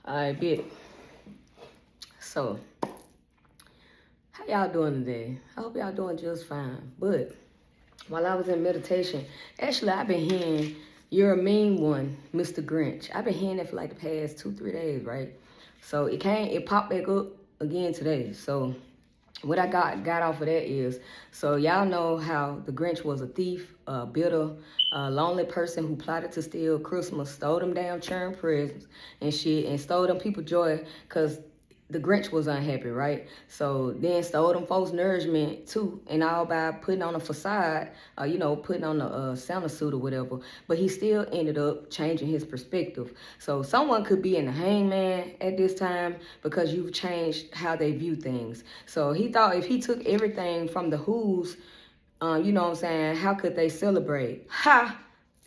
I bet. So, how y'all doing today? I hope y'all doing just fine. But while I was in meditation, actually I've been hearing "You're a Mean One," Mr. Grinch. I've been hearing that for like the past 2-3 days, right? So it popped back up again today. So what I got off of that is, so y'all know how the Grinch was a thief, a bitter, lonely person who plotted to steal Christmas, stole them damn churn presents and shit, and stole them people joy because the Grinch was unhappy, right? So then stole them folks nourishment too, and all by putting on a facade, putting on a Santa suit or whatever. But he still ended up changing his perspective. So someone could be in the hangman at this time because you've changed how they view things. So he thought if he took everything from the Who's, you know what I'm saying, how could they celebrate? Ha!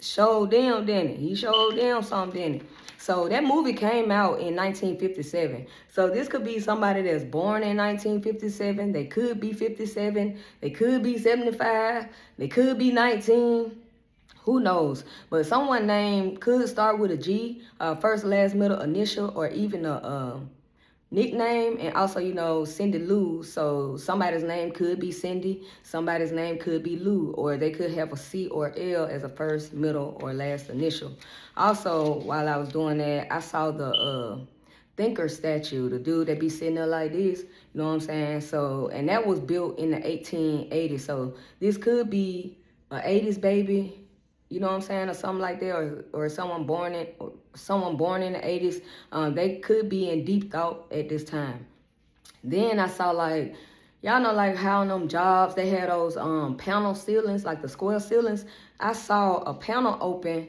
Showed them, didn't it? He showed them something, didn't it? So that movie came out in 1957. So this could be somebody that's born in 1957. They could be 57. They could be 75. They could be 19. Who knows? But someone name could start with a G, first, last, middle, initial, or even a nickname. And also, Cindy Lou. So somebody's name could be Cindy. Somebody's name could be Lou. Or they could have a C or L as a first, middle, or last initial. Also, while I was doing that, I saw the thinker statue, the dude that be sitting there like this, you know what I'm saying? So, and that was built in the 1880s. So this could be an 80s baby, you know what I'm saying, or something like that, or someone born in the 80s. They could be in deep thought at this time. Then I saw, like, y'all know, like, how on them jobs they had those panel ceilings, like the square ceilings. I saw a panel open,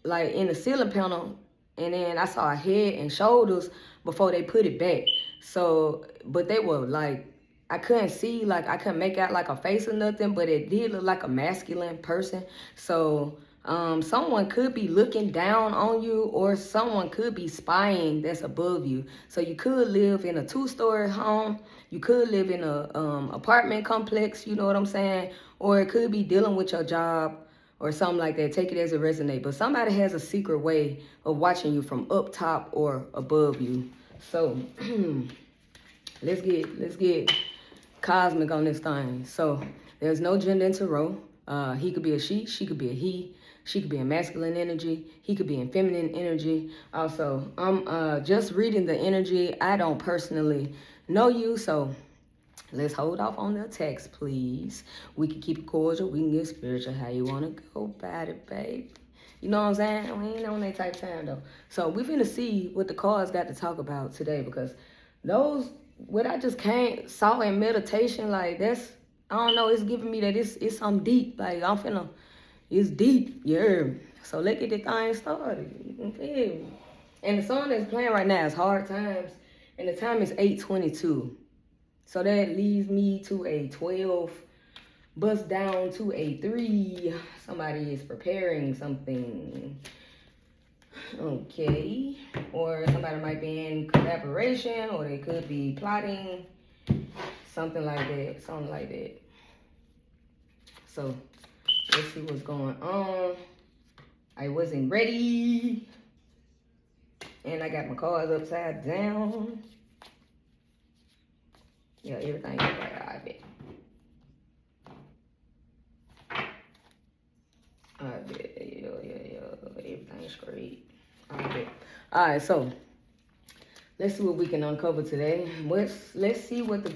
like in the ceiling panel, and then I saw a head and shoulders before they put it back. So, but they were like, I couldn't see, like, I couldn't make out like a face or nothing, but it did look like a masculine person. So someone could be looking down on you, or someone could be spying that's above you. So you could live in a 2-story home, you could live in a apartment complex, you know what I'm saying, or it could be dealing with your job or something like that. Take it as a resonate. But somebody has a secret way of watching you from up top or above you. So let's get cosmic on this thing. So there's no gender in tarot. He could be a she could be a he. She could be in masculine energy. He could be in feminine energy. Also, I'm just reading the energy. I don't personally know you, so let's hold off on the text, please. We can keep it cordial. We can get spiritual. How you want to go about it, babe? You know what I'm saying? We ain't on that type of time, though. So we're finna see what the cards got to talk about today, because what I just saw in meditation, like, that's, I don't know, it's giving me that it's something deep. Like, it's deep, yeah. So let's get the thing started. Okay. And the song that's playing right now is Hard Times, and the time is 8:22. So that leads me to a 12, bust down to a 3. Somebody is preparing something. Okay. Or somebody might be in collaboration, or they could be plotting. Something like that. So let's see what's going on. I wasn't ready. And I got my cards upside down. Yeah, everything is right. I bet. Yeah. Everything's great. I bet. All right, so let's see what we can uncover today. Let's see what the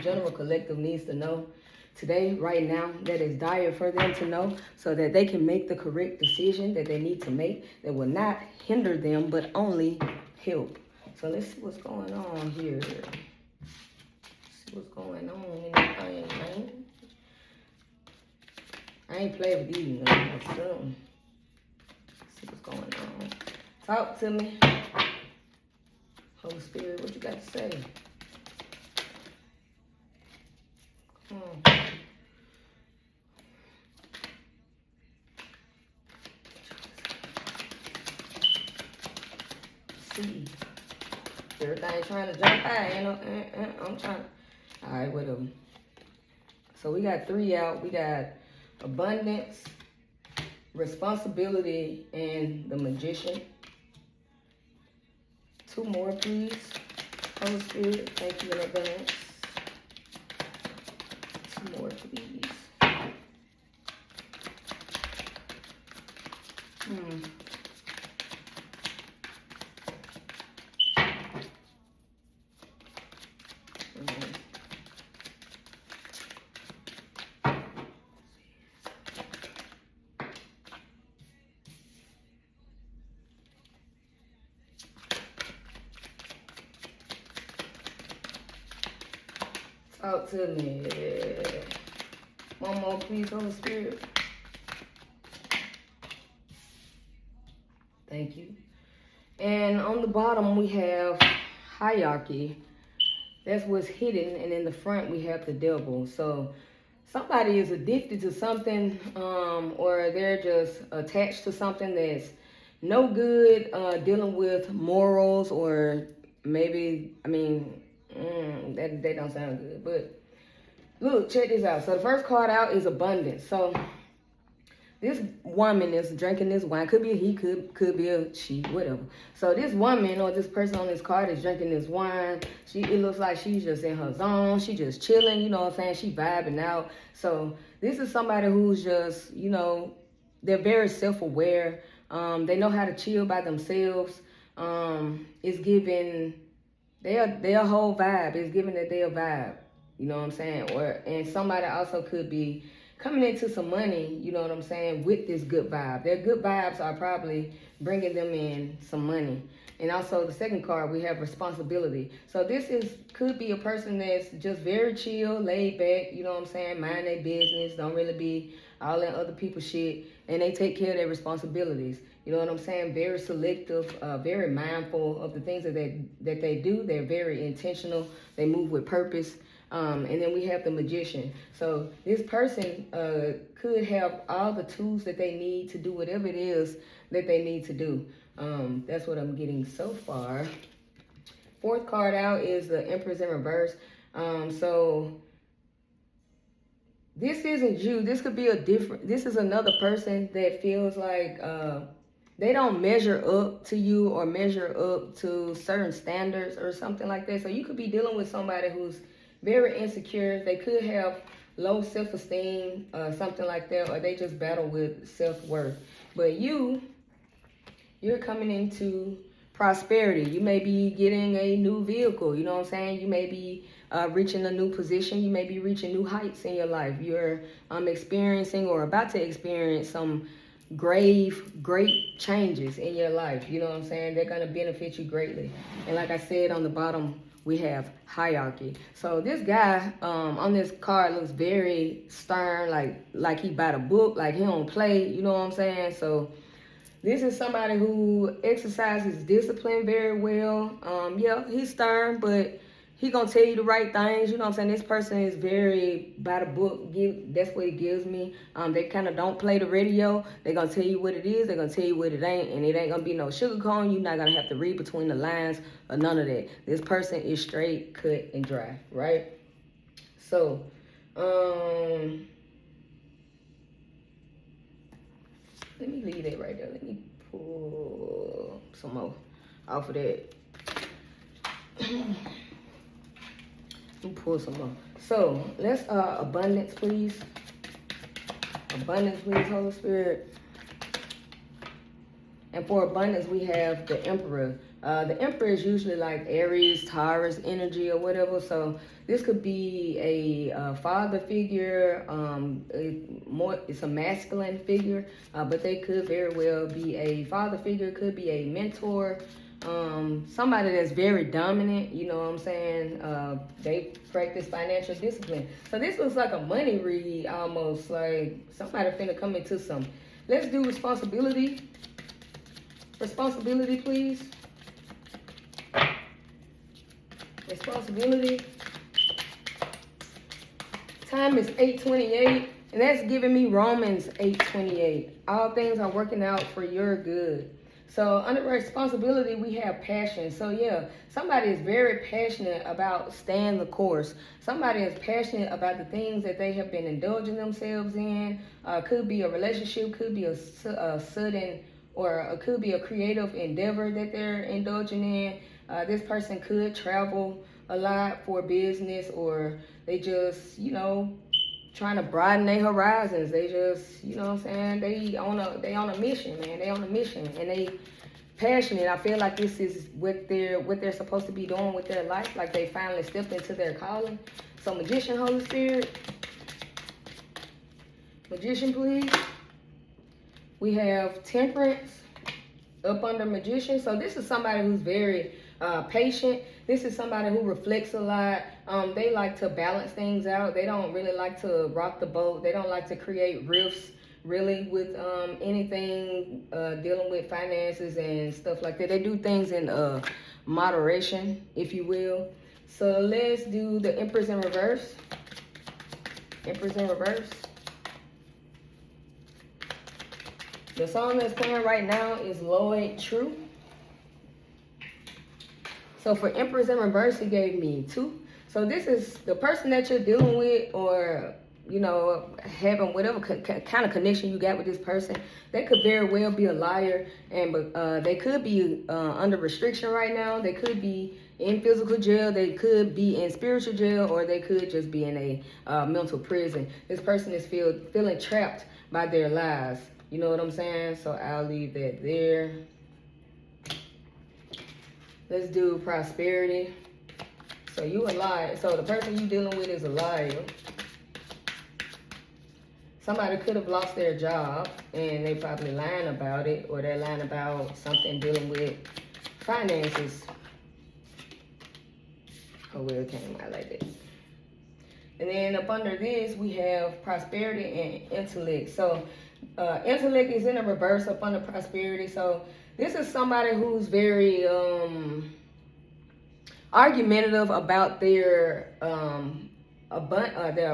general collective needs to know today, right now, that is dire for them to know, so that they can make the correct decision that they need to make that will not hinder them, but only help. So let's see what's going on here. What's going on in this thing, man? I ain't played with these, man. See what's going on. Talk to me. Holy Spirit, what you got to say? Come on. See. Everything trying to jump out, you know? I'm trying. All right, whatever. So we got 3 out. We got abundance, responsibility, and the magician. 2 more, please. Holy Spirit, thank you in advance. 2 more, please. Talk to me. 1 more, please, Holy Spirit. Thank you. And on the bottom, we have hierarchy. That's what's hidden. And in the front, we have the devil. So somebody is addicted to something, or they're just attached to something that's no good, dealing with morals, or maybe, that don't sound good. But look, check this out. So the first card out is abundance. So this woman is drinking this wine. Could be a he, could be a she, whatever. So this woman or this person on this card is drinking this wine. It looks like she's just in her zone. She just chilling, you know what I'm saying? She vibing out. So this is somebody who's just, they're very self-aware. They know how to chill by themselves. It's giving their whole vibe. It's giving that their vibe. You know what I'm saying? And somebody also could be coming into some money, you know what I'm saying, with this good vibe. Their good vibes are probably bringing them in some money. And also the second card, we have responsibility. So this could be a person that's just very chill, laid back, you know what I'm saying, mind their business, don't really be all in other people's shit, and they take care of their responsibilities. You know what I'm saying? Very selective, very mindful of the things that they do. They're very intentional. They move with purpose. And then we have the magician. So this person could have all the tools that they need to do whatever it is that they need to do. That's what I'm getting so far. Fourth card out is the Empress in reverse. So this isn't you. This could be this is another person that feels like they don't measure up to you or measure up to certain standards or something like that. So you could be dealing with somebody who's very insecure. They could have low self-esteem, something like that, or they just battle with self-worth. But you're coming into prosperity. You may be getting a new vehicle, you know what I'm saying? You may be reaching a new position. You may be reaching new heights in your life. You're experiencing or about to experience some great changes in your life. You know what I'm saying? They're going to benefit you greatly. And like I said, on the bottom, we have hierarchy. So this guy on this card looks very stern, like he by the book, like he don't play, you know what I'm saying? So this is somebody who exercises discipline very well. Yeah, he's stern, but he gonna tell you the right things, you know what I'm saying? This person is very by the book. That's what it gives me. They kind of don't play the radio. They're gonna tell you what it is. They're gonna tell you what it ain't, and it ain't gonna be no sugarcoating. You're not gonna have to read between the lines or none of that. This person is straight, cut, and dry, right? So, let me leave that right there. Let me pull some more off of that. Let me pull some more. So let's abundance, please. Abundance, please, Holy Spirit. And for abundance, we have the Emperor. The Emperor is usually like Aries, Taurus energy or whatever. So this could be a father figure. It's a masculine figure, but they could very well be a father figure. Could be a mentor. Somebody that's very dominant, you know what I'm saying? They practice financial discipline. So this looks like a money read almost, like somebody finna come into some. Let's do responsibility. Responsibility, please. Responsibility. Time is 8:28, and that's giving me Romans 8:28. All things are working out for your good. So under responsibility, we have passion. So yeah, somebody is very passionate about staying the course. Somebody is passionate about the things that they have been indulging themselves in. Could be a relationship, could be a sudden or it could be a creative endeavor that they're indulging in. This person could travel a lot for business, or they just, trying to broaden their horizons. They just, what I'm saying, they on a mission, man. They on a mission, and they passionate. I feel like this is what they're supposed to be doing with their life. Like they finally stepped into their calling. So Magician, Holy Spirit. Magician, please. We have Temperance up under Magician. So this is somebody who's very patient. This is somebody who reflects a lot. They like to balance things out. They don't really like to rock the boat. They don't like to create rifts really with anything dealing with finances and stuff like that. They do things in moderation, if you will. So let's do the Empress in reverse. Empress in reverse. The song that's playing right now is Lloyd True. So for Empress in reverse, he gave me 2. So this is the person that you're dealing with, or having whatever kind of connection you got with this person. They could very well be a liar, and they could be under restriction right now. They could be in physical jail. They could be in spiritual jail, or they could just be in a mental prison. This person is feeling trapped by their lies. You know what I'm saying? So I'll leave that there. Let's do prosperity. So you a liar. So the person you dealing with is a liar. Somebody could have lost their job and they probably lying about it, or they're lying about something dealing with finances. Oh, well, it came out like that. And then up under this, we have prosperity and intellect. So intellect is in the reverse up under prosperity. So this is somebody who's very argumentative about their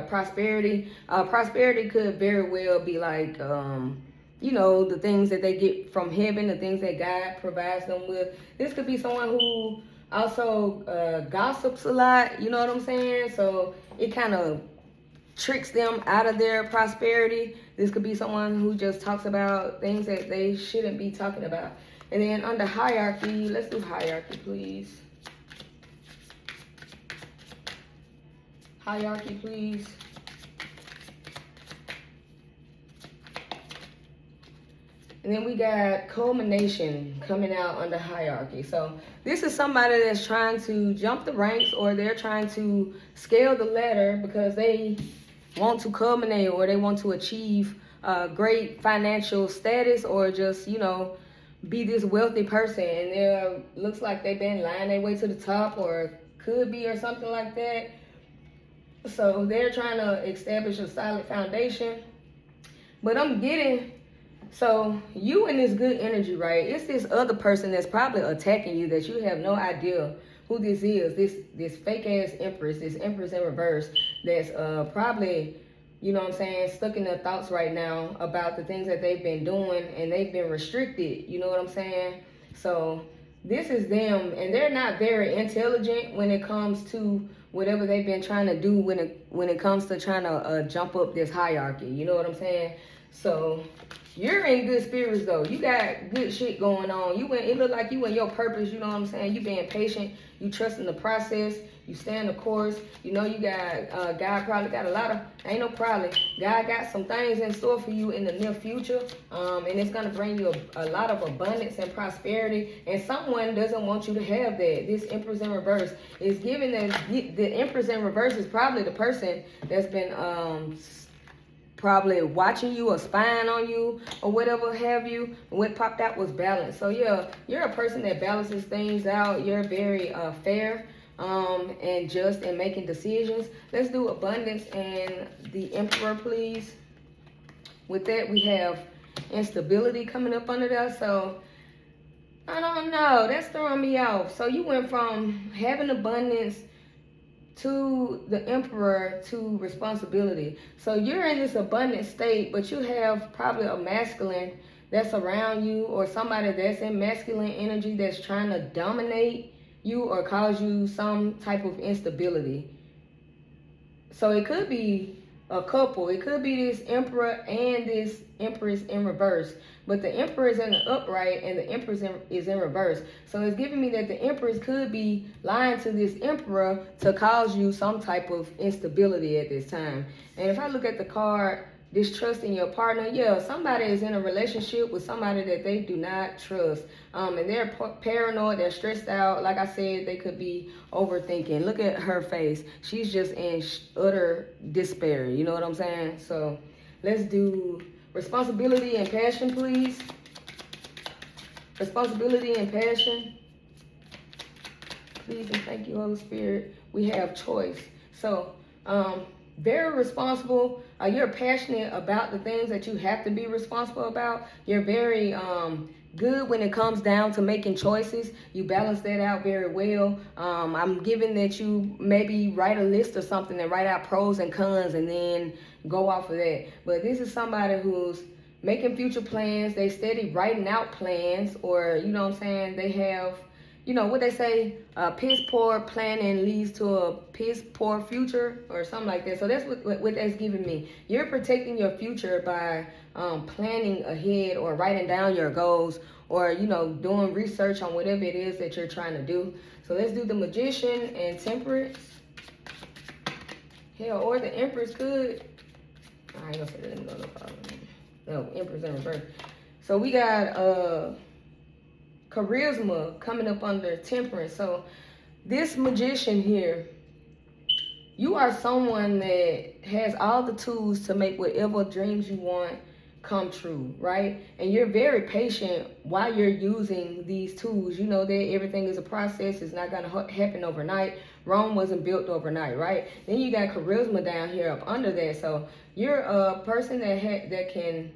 prosperity. Prosperity could very well be like, the things that they get from heaven, the things that God provides them with. This could be someone who also gossips a lot, you know what I'm saying? So it kind of tricks them out of their prosperity. This could be someone who just talks about things that they shouldn't be talking about. And then under hierarchy, let's do hierarchy, please. Hierarchy, please. And then we got culmination coming out under hierarchy. So this is somebody that's trying to jump the ranks, or they're trying to scale the ladder because they want to culminate, or they want to achieve great financial status, or just, be this wealthy person. And it looks like they've been lying their way to the top, or could be, or something like that. So they're trying to establish a solid foundation. But I'm getting, so you in this good energy, right? It's this other person that's probably attacking you that you have no idea who this is. This fake ass empress, this empress in reverse, that's probably, stuck in their thoughts right now about the things that they've been doing, and they've been restricted. You know what I'm saying? So this is them, and they're not very intelligent when it comes to whatever they've been trying to do when it comes to trying to jump up this hierarchy. You know what I'm saying? So you're in good spirits though. You got good shit going on. It look like you in your purpose. You know what I'm saying? You being patient. You trusting the process. You staying the course. You got God probably got a lot of, ain't no probably, God got some things in store for you in the near future, and it's going to bring you a lot of abundance and prosperity, and someone doesn't want you to have that. This Empress in reverse is giving the Empress in reverse is probably the person that's been probably watching you or spying on you or whatever have you. And what popped out was balance. So yeah, you're a person that balances things out. You're very fair and just in making decisions. Let's do abundance and the Emperor, please. With that, we have instability coming up under there. So I don't know, that's throwing me off. So you went from having abundance to the Emperor to responsibility. So you're in this abundant state, but you have probably a masculine that's around you, or somebody that's in masculine energy that's trying to dominate you or cause you some type of instability. So it could be a couple. It could be this emperor and this empress in reverse. But the emperor is in the upright and the empress is in reverse. So it's giving me that the empress could be lying to this emperor to cause you some type of instability at this time. And if I look at the card, distrusting your partner, yeah, somebody is in a relationship with somebody that they do not trust. And they're paranoid, they're stressed out. Like I said, they could be overthinking. Look at her face. She's just in utter despair. You know what I'm saying? So let's do responsibility and passion, please. Responsibility and passion. Please and thank you, Holy Spirit. We have choice. So, very responsible. You're passionate about the things that you have to be responsible about. You're very good when it comes down to making choices. You balance that out very well. I'm giving that you maybe write a list or something and write out pros and cons and then go off of that. But this is somebody who's making future plans. They steady writing out plans, or you know what I'm saying, they have, you know what they say, piss poor planning leads to a piss poor future or something like that. So that's what that's giving me. You're protecting your future by planning ahead or writing down your goals, or you know, doing research on whatever it is that you're trying to do. So let's do the Magician and Temperance. Hell, or the Empress could. I ain't gonna say that. No problem. No, Empress in reverse. So we got charisma coming up under Temperance. So this Magician here, you are someone that has all the tools to make whatever dreams you want come true, right? And you're very patient while you're using these tools. You know that everything is a process. It's not gonna happen overnight. Rome wasn't built overnight, right? Then you got charisma down here up under that. So you're a person that can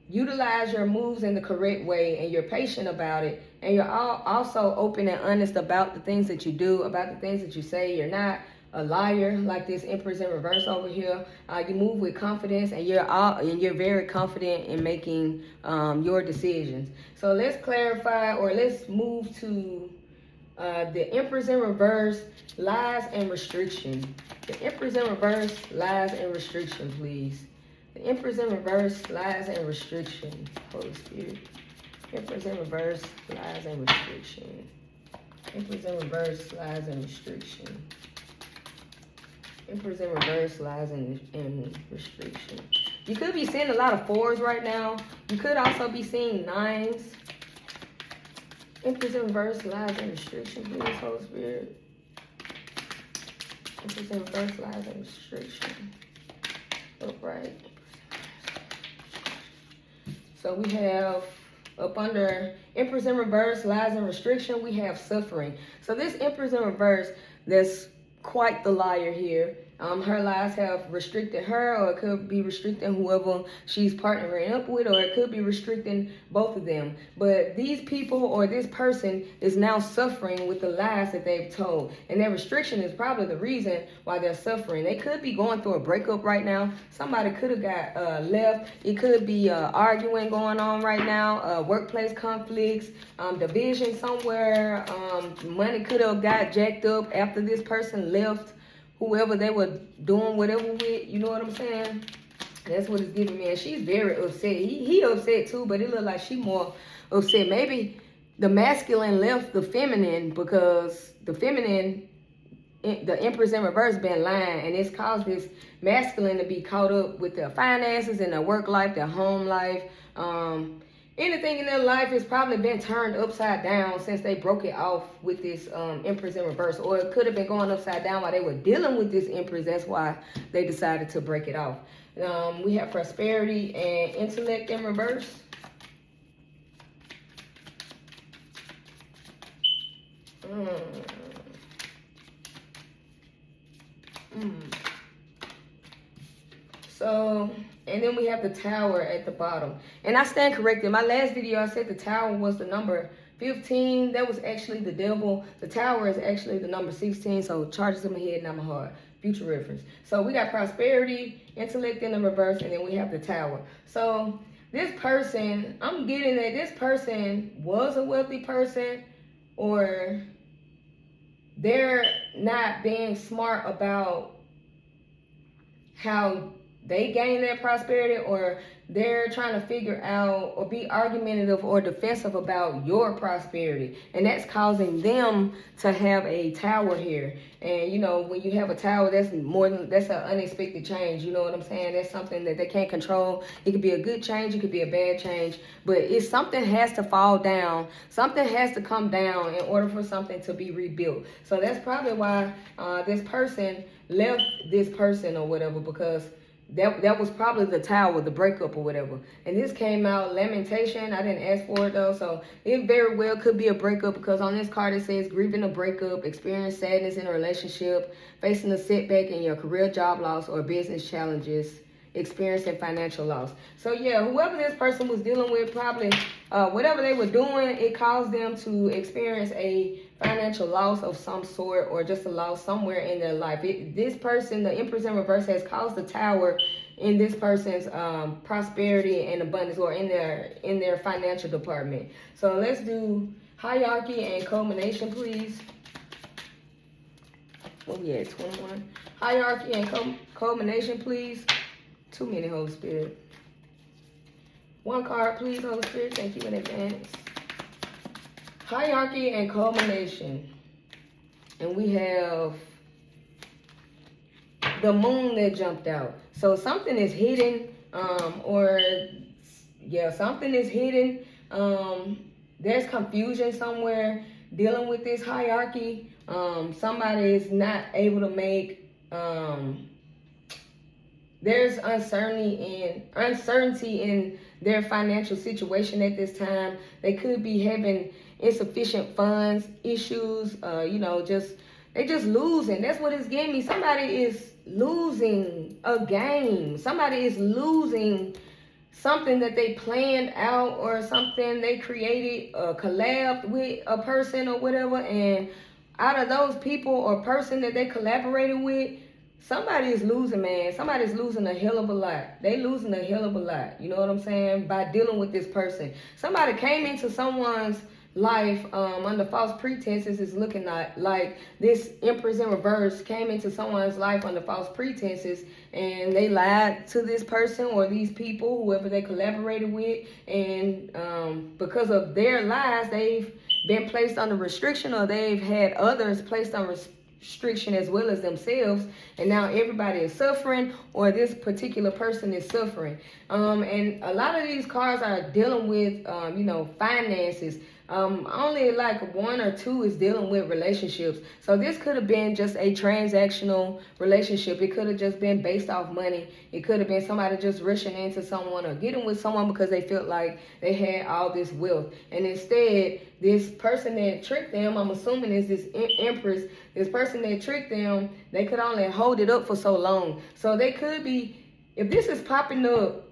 utilize your moves in the correct way, and you're patient about it, and you're also open and honest about the things that you do, about the things that you say. You're not a liar like this Empress in reverse over here. You move with confidence, and you're very confident in making your decisions. So let's clarify, or let's move to the Empress in reverse, lies and restriction. The Empress in reverse, lies and restriction, please. The Empress in reverse, lies and restriction. Holy Spirit. Empress in reverse, lies and restriction. Empress in reverse, lies and restriction. Empress in reverse, lies and restriction. You could be seeing a lot of 4s right now. You could also be seeing 9s. Empress in reverse, lies and restriction, please, Holy Spirit. Empress in reverse, lies and restriction. Upright. So we have up under Empress in reverse, lies and restriction, we have suffering. So this Empress in reverse, that's quite the liar here. Her lies have restricted her, or it could be restricting whoever she's partnering up with, or it could be restricting both of them. But these people, or this person, is now suffering with the lies that they've told. And that restriction is probably the reason why they're suffering. They could be going through a breakup right now. Somebody could have got left. It could be arguing going on right now, workplace conflicts, division somewhere. Money could have got jacked up after this person left whoever they were doing whatever with, you know what I'm saying? That's what it's giving me. And she's very upset. He upset too, but it looked like she more upset. Maybe the masculine left the feminine, because the feminine, the Empress in reverse, been lying, and it's caused this masculine to be caught up with their finances and their work life, their home life. Anything in their life has probably been turned upside down since they broke it off with this Empress in reverse. Or it could have been going upside down while they were dealing with this Empress. That's why they decided to break it off. We have prosperity and intellect in reverse. So, and then we have the Tower at the bottom. And I stand corrected. In my last video, I said the Tower was the number 15. That was actually the devil. The Tower is actually the number 16. So charges in my head, not my heart. Future reference. So we got prosperity, intellect in the reverse, and then we have the Tower. So this person, I'm getting that this person was a wealthy person, or they're not being smart about how they gain that prosperity, or they're trying to figure out or be argumentative or defensive about your prosperity. And that's causing them to have a tower here. And you know, when you have a tower, that's an unexpected change. You know what I'm saying? That's something that they can't control. It could be a good change, it could be a bad change, but if something has to fall down, something has to come down in order for something to be rebuilt. So that's probably why this person left this person or whatever, because that was probably the tower, the breakup or whatever. And this came out lamentation. I didn't ask for it though, so it very well could be a breakup, because on this card it says grieving a breakup, experience sadness in a relationship, facing a setback in your career, job loss, or business challenges, experiencing financial loss. So yeah, whoever this person was dealing with, probably whatever they were doing, it caused them to experience a financial loss of some sort, or just a loss somewhere in their life. This person, the Empress in reverse, has caused the tower in this person's prosperity and abundance, or in their financial department. So let's do hierarchy and culmination, please. What we at, 21? Hierarchy and culmination, please. Too many, Holy Spirit. One card, please, Holy Spirit. Thank you in advance. Hierarchy and culmination. And we have the moon that jumped out. So something is hidden, something is hidden. There's confusion somewhere dealing with this hierarchy. Somebody is not able to make, there's uncertainty in their financial situation at this time. They could be having insufficient funds issues, they just losing. That's what it's getting me. Somebody is losing a game. Somebody is losing something that they planned out, or something they created, collabed with a person or whatever, and out of those people or person that they collaborated with, somebody is losing, man. Somebody's losing a hell of a lot. They losing a hell of a lot. You know what I'm saying? By dealing with this person. Somebody came into someone's life under false pretenses. Is looking like this Empress in reverse came into someone's life under false pretenses, and they lied to this person or these people, whoever they collaborated with, and because of their lies, they've been placed under restriction, or they've had others placed on restriction as well as themselves, and now everybody is suffering, or this particular person is suffering. And a lot of these cards are dealing with finances. Only like one or two is dealing with relationships. So this could have been just a transactional relationship. It could have just been based off money. It could have been somebody just rushing into someone or getting with someone because they felt like they had all this wealth. And instead, this person that tricked them, I'm assuming is this Empress, this person that tricked them, they could only hold it up for so long. So they could be, if this is popping up,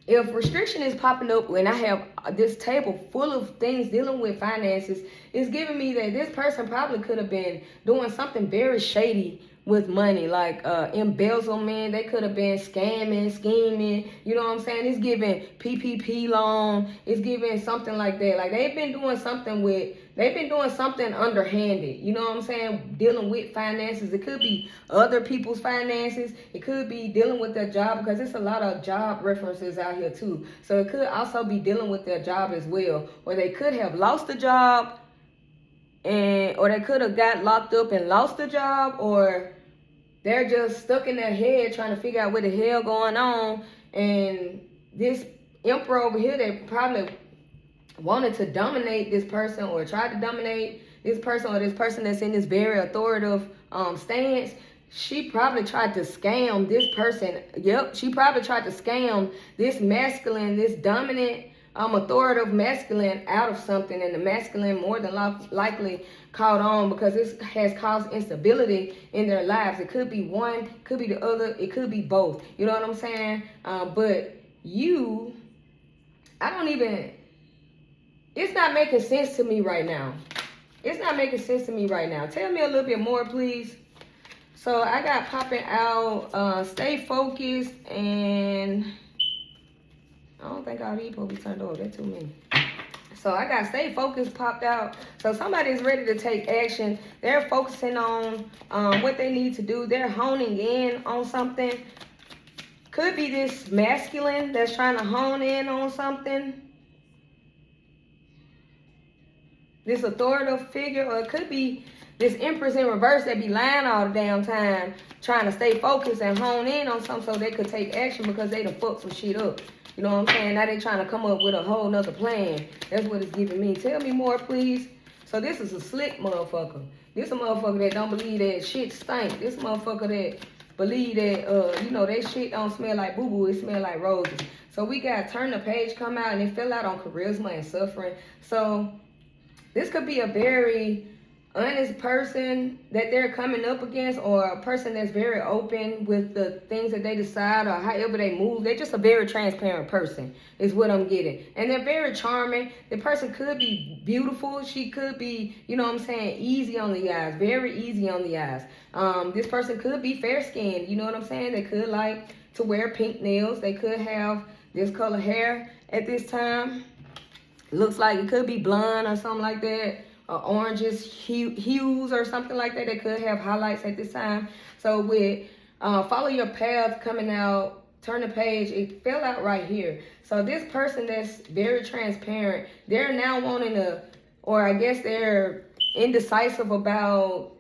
if restriction is popping up when I have this table full of things dealing with finances, it's giving me that this person probably could have been doing something very shady with money, like embezzlement. They could have been scamming, scheming. You know what I'm saying? It's giving PPP loan. It's giving something like that. Like they've been doing something underhanded. You know what I'm saying? Dealing with finances. It could be other people's finances. It could be dealing with their job, because there's a lot of job references out here too. So it could also be dealing with their job as well. Or they could have lost the job, or they could have got locked up and lost the job, or they're just stuck in their head trying to figure out what the hell going on. And this emperor over here, they probably wanted to dominate this person, or tried to dominate this person, or this person that's in this very authoritative stance. She probably tried to scam this person. Yep, she probably tried to scam this masculine, this dominant, authoritative masculine out of something, and the masculine more than likely caught on, because this has caused instability in their lives. It could be one, could be the other, it could be both. You know what I'm saying? But it's not making sense to me right now. It's not making sense to me right now. Tell me a little bit more, please. So I got popping out, stay focused, and I don't think all these will be turned over. That's too many. So I got stay focused popped out. So somebody's ready to take action. They're focusing on what they need to do. They're honing in on something. could be this masculine that's trying to hone in on something. This authoritative figure, or it could be this Empress in reverse that be lying all the damn time, trying to stay focused and hone in on something so they could take action because they done fucked some shit up. You know what I'm saying? Now they trying to come up with a whole nother plan. That's what it's giving me. Tell me more, please. So this is a slick motherfucker. This a motherfucker that don't believe that shit stink. This motherfucker that believe that, you know, that shit don't smell like boo-boo. It smell like roses. So we got Turn the Page come out, and it fell out on charisma and suffering. So this could be a very honest person that they're coming up against, or a person that's very open with the things that they decide or however they move. They're just a very transparent person is what I'm getting. And they're very charming. The person could be beautiful. She could be, you know what I'm saying, easy on the eyes, very easy on the eyes. This person could be fair-skinned, you know what I'm saying? They could like to wear pink nails. They could have this color hair at this time. Looks like it could be blonde or something like that. Oranges, hues or something like that. They could have highlights at this time. So with Follow Your Path coming out, Turn the Page, it fell out right here. So this person that's very transparent, they're now wanting to, or I guess they're indecisive about,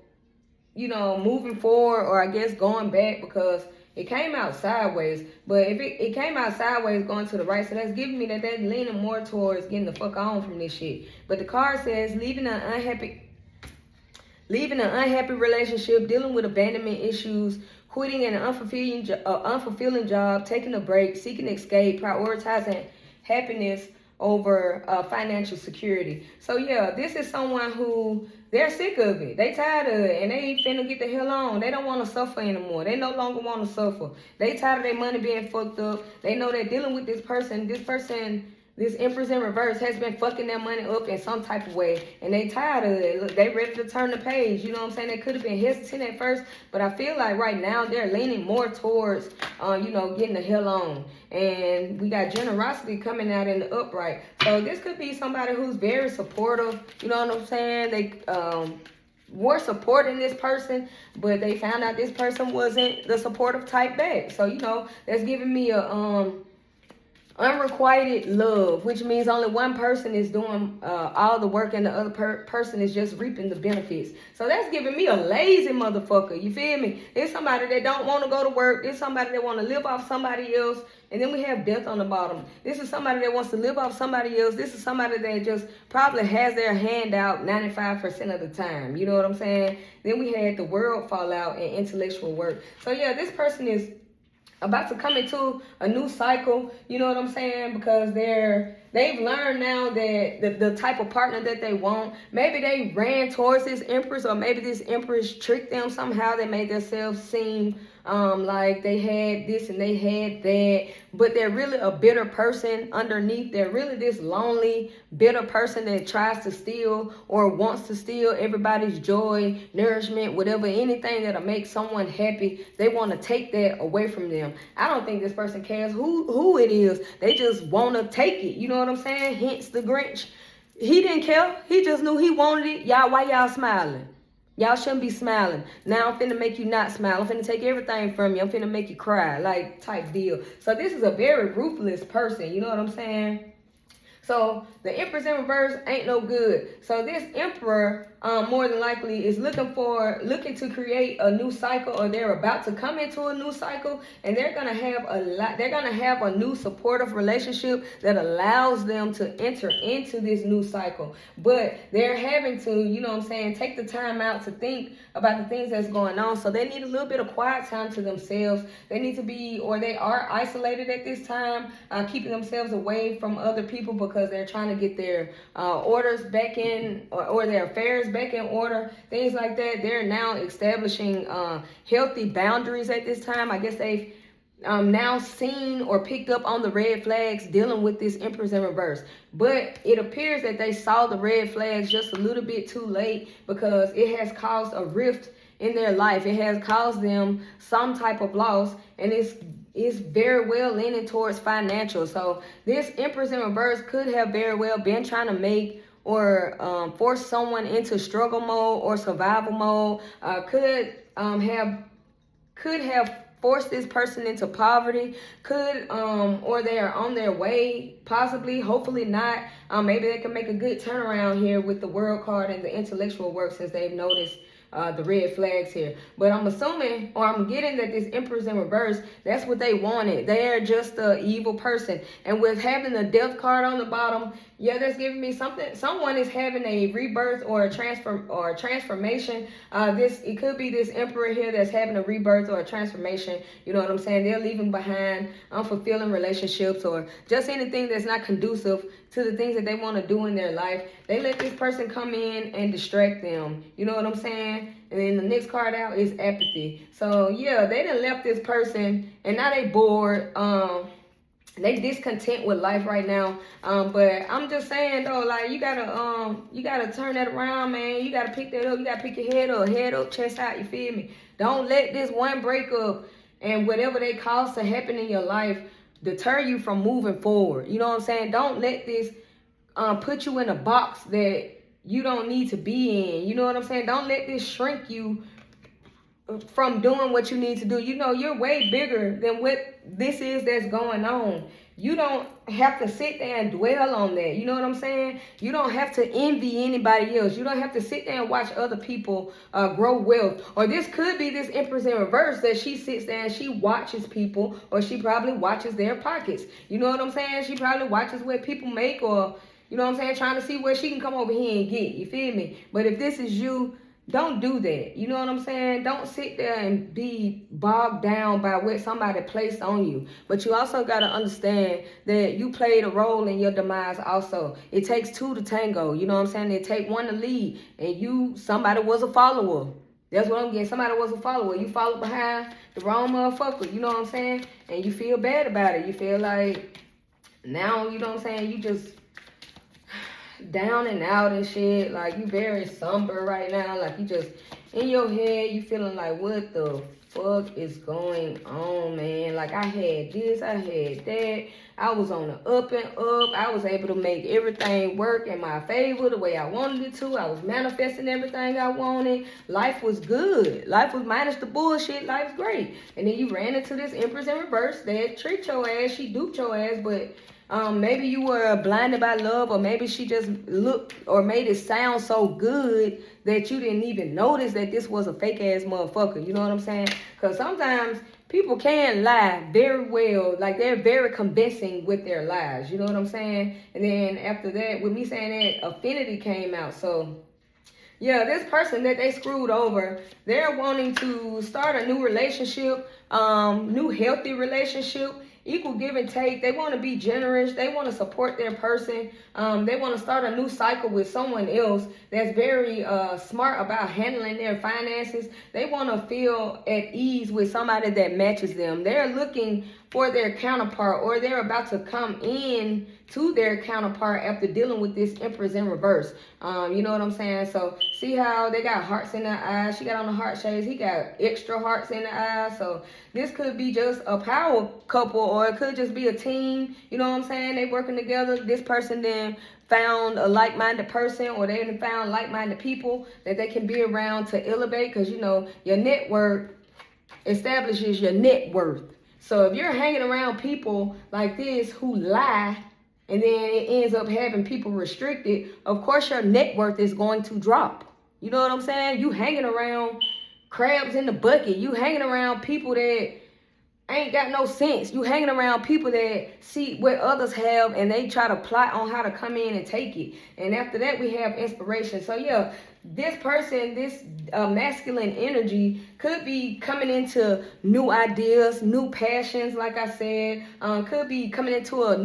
you know, moving forward, or I guess going back, because it came out sideways. But if it came out sideways going to the right, so that's giving me that they're leaning more towards getting the fuck on from this shit. But the card says leaving an unhappy relationship, dealing with abandonment issues, quitting an unfulfilling job, taking a break, seeking escape, prioritizing happiness over financial security. So yeah, this is someone who, they're sick of it. They tired of it, and they finna get the hell on. They don't want to suffer anymore. They no longer want to suffer. They tired of their money being fucked up. They know they're dealing with this person. This Empress in reverse has been fucking their money up in some type of way, and they tired of it. Look, they ready to turn the page. You know what I'm saying? They could have been hesitant at first, but I feel like right now they're leaning more towards, you know, getting the hell on. And we got generosity coming out in the upright. So this could be somebody who's very supportive. You know what I'm saying? They were supporting this person, but they found out this person wasn't the supportive type back. So, you know, that's giving me a unrequited love, which means only one person is doing all the work and the other person is just reaping the benefits. So that's giving me a lazy motherfucker. You feel me? It's somebody that don't want to go to work. It's somebody that want to live off somebody else. And then we have death on the bottom. This is somebody that wants to live off somebody else. This is somebody that just probably has their hand out 95% of the time. You know what I'm saying? Then we had the world fall out and intellectual work. So yeah, this person is about to come into a new cycle, you know what I'm saying? Because they've learned now that the type of partner that they want, maybe they ran towards this Empress, or maybe this Empress tricked them somehow. They made themselves seem like they had this and they had that, but they're really a bitter person underneath. They're really this lonely, bitter person that tries to steal or wants to steal everybody's joy, nourishment, whatever, anything that'll make someone happy. They want to take that away from them. I don't think this person cares who it is. They just want to take it. You know what I'm saying? Hence the Grinch. He didn't care. He just knew he wanted it. Y'all, why y'all smiling? Y'all shouldn't be smiling. Now I'm finna make you not smile. I'm finna take everything from you. I'm finna make you cry, like type deal. So this is a very ruthless person. You know what I'm saying? So the Empress in reverse ain't no good. So this Emperor, more than likely, is looking to create a new cycle, or they're about to come into a new cycle, and they're gonna have a new supportive relationship that allows them to enter into this new cycle. But they're having to, you know what I'm saying, take the time out to think about the things that's going on. So they need a little bit of quiet time to themselves. They need to be, or they are isolated at this time, keeping themselves away from other people, because they're trying to get their orders back in, or their affairs back in order, things like that. They're now establishing healthy boundaries at this time. I guess they've now seen or picked up on the red flags dealing with this Empress in reverse. But it appears that they saw the red flags just a little bit too late, because it has caused a rift in their life. It has caused them some type of loss, and it's very well leaning towards financial. So this Empress in reverse could have very well been trying to make or force someone into struggle mode or survival mode. Could have force this person into poverty, could or they are on their way, possibly, hopefully not. Maybe they can make a good turnaround here with the world card and the intellectual work, since they've noticed the red flags here. But I'm assuming, or I'm getting, that this Emperor's in reverse, that's what they wanted. They're just an evil person. And with having the death card on the bottom, yeah, that's giving me something. Someone is having a rebirth or a transformation. It could be this Emperor here that's having a rebirth or a transformation. You know what I'm saying? They're leaving behind unfulfilling relationships, or just anything that's not conducive to the things that they want to do in their life. They let this person come in and distract them. You know what I'm saying? And then the next card out is apathy. So yeah, they done left this person, and now they bored. They discontent with life right now. But I'm just saying though, like, you gotta turn that around, man. You gotta pick that up. You gotta pick your head up, chest out. You feel me? Don't let this one breakup and whatever they cause to happen in your life deter you from moving forward. You know what I'm saying? Don't let this put you in a box that you don't need to be in. You know what I'm saying? Don't let this shrink you from doing what you need to do. You know, you're way bigger than what this is that's going on. You don't have to sit there and dwell on that. You know what I'm saying? You don't have to envy anybody else. You don't have to sit there and watch other people grow wealth. Or this could be this Empress in reverse, that she sits there and she watches people, or she probably watches their pockets. You know what I'm saying? She probably watches what people make, or, you know what I'm saying, trying to see where she can come over here and get. You feel me? But if this is you, don't do that. You know what I'm saying? Don't sit there and be bogged down by what somebody placed on you. But you also got to understand that you played a role in your demise also. It takes two to tango. You know what I'm saying? It takes one to lead. And somebody was a follower. That's what I'm getting. Somebody was a follower. You followed behind the wrong motherfucker. You know what I'm saying? And you feel bad about it. You feel like now, you know what I'm saying, you just down and out and shit. Like, you very somber right now. Like, you just in your head, you feeling like, what the fuck is going on, man? Like, I had this, I had that. I was on the up and up. I was able to make everything work in my favor the way I wanted it to. I was manifesting everything I wanted. Life was good. Life was, minus the bullshit, life's great. And then you ran into this Empress in reverse that treat your ass. She duped your ass, but maybe you were blinded by love, or maybe she just looked or made it sound so good that you didn't even notice that this was a fake ass motherfucker. You know what I'm saying? Because sometimes people can lie very well. Like, they're very convincing with their lies. You know what I'm saying? And then after that, with me saying that, affinity came out. So yeah, this person that they screwed over, they're wanting to start a new relationship, new healthy relationship. Equal give and take. They want to be generous. They want to support their person. They want to start a new cycle with someone else that's very smart about handling their finances. They want to feel at ease with somebody that matches them. They're looking for their counterpart, or they're about to come in to their counterpart after dealing with this Empress in reverse. You know what I'm saying? So see how they got hearts in their eyes. She got on the heart shades. He got extra hearts in the eyes. So this could be just a power couple, or it could just be a team. You know what I'm saying? They working together. This person then found a like-minded person, or they found like-minded people that they can be around to elevate, because, you know, your network establishes your net worth. So if you're hanging around people like this who lie, and then it ends up having people restricted, of course your net worth is going to drop. You know what I'm saying? You hanging around crabs in the bucket. You hanging around people that ain't got no sense. You hanging around people that see what others have, and they try to plot on how to come in and take it. And after that, we have inspiration. So yeah, this person, this masculine energy could be coming into new ideas, new passions, like I said. Could be coming into a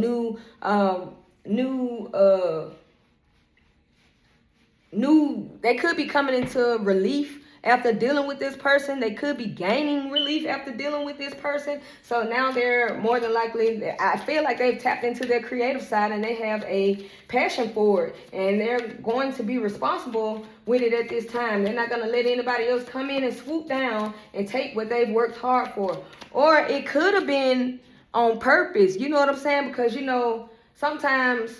they could be coming into relief after dealing with this person. They could be gaining relief after dealing with this person. So now they're more than likely, I feel like they've tapped into their creative side, and they have a passion for it, and they're going to be responsible with it at this time. They're not going to let anybody else come in and swoop down and take what they've worked hard for. Or it could have been on purpose. You know what I'm saying? Because, you know, sometimes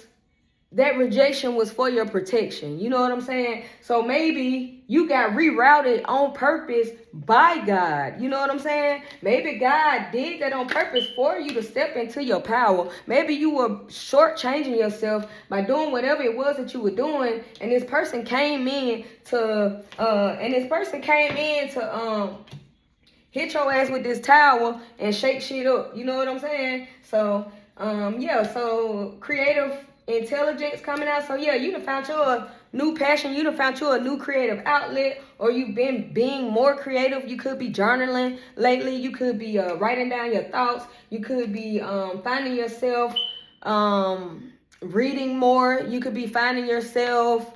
that rejection was for your protection. You know what I'm saying? So maybe you got rerouted on purpose by God. You know what I'm saying? Maybe God did that on purpose for you to step into your power. Maybe you were shortchanging yourself by doing whatever it was that you were doing, and this person came in to hit your ass with this towel and shake shit up. You know what I'm saying? So, so creative intelligence coming out. So, yeah, you done found your new passion. You done found your new creative outlet, or you've been being more creative. You could be journaling lately. You could be writing down your thoughts. You could be finding yourself reading more. You could be finding yourself